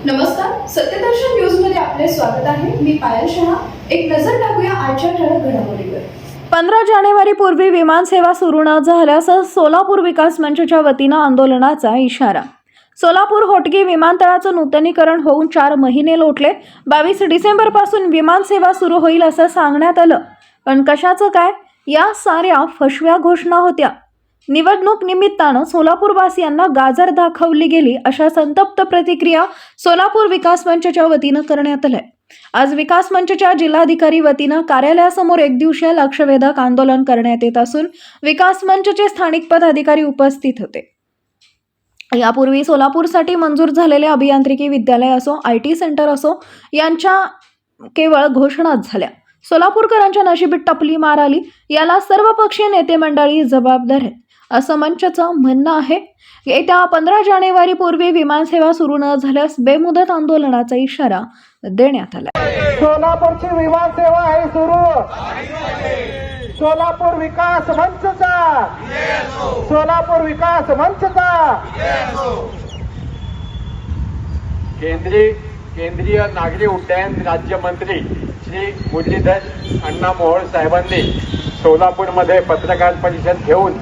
नमस्कार, सत्यदर्शन न्यूज मध्ये आपले स्वागत आहे। मी पायल शहा। एक नजर टाकूया आजच्या ठळक घडामोडीवर। 15 जानेवारी पूर्वी विमान सेवा सुरू न झाल्यास सोलापूर विकास मंचच्या वतीने आंदोलनाचा इशारा। सोलापूर होटगी विमानतळाचं नूतनीकरण होऊन 4 महिने लोटले। 22 डिसेंबर पासून विमान सेवा सुरू होईल असं सांगण्यात आलं, पण कशाचं काय? या साऱ्या फसव्या घोषणा होत्या। निवडणूक निमित्तानं सोलापूरवासियांना गाजर दाखवली गेली अशा संतप्त प्रतिक्रिया सोलापूर विकास मंचच्या वतीनं करण्यात आल्या। आज विकास मंचच्या जिल्हाधिकारी वतीनं कार्यालयासमोर एक दिवसीय लक्षवेधक आंदोलन करण्यात येत असून विकास मंचचे स्थानिक पदाधिकारी उपस्थित होते। यापूर्वी सोलापूरसाठी मंजूर झालेले अभियांत्रिकी विद्यालय असो, IT सेंटर असो यांच्या केवळ घोषणाच झाल्या। सोलापूरकरांच्या नशिबीत टपली मार आली, याला सर्वपक्षीय नेते मंडळी जबाबदार आहेत असं मंचचं म्हणणं आहे। येत्या 15 जानेवारी पूर्वी विमानसेवा सुरू न झाल्यास बेमुदत आंदोलनाचा इशारा देण्यात आला। सोलापूरची विमान सेवा आहे सुरू। सोलापूर विकास मंचचा, सोलापूर विकास मंचचा। केंद्रीय नागरी उड्डयन राज्यमंत्री श्री मुरलीधर अण्णा मोहोळ साहेबांनी सोलापूरमध्ये पत्रकार परिषद घेऊन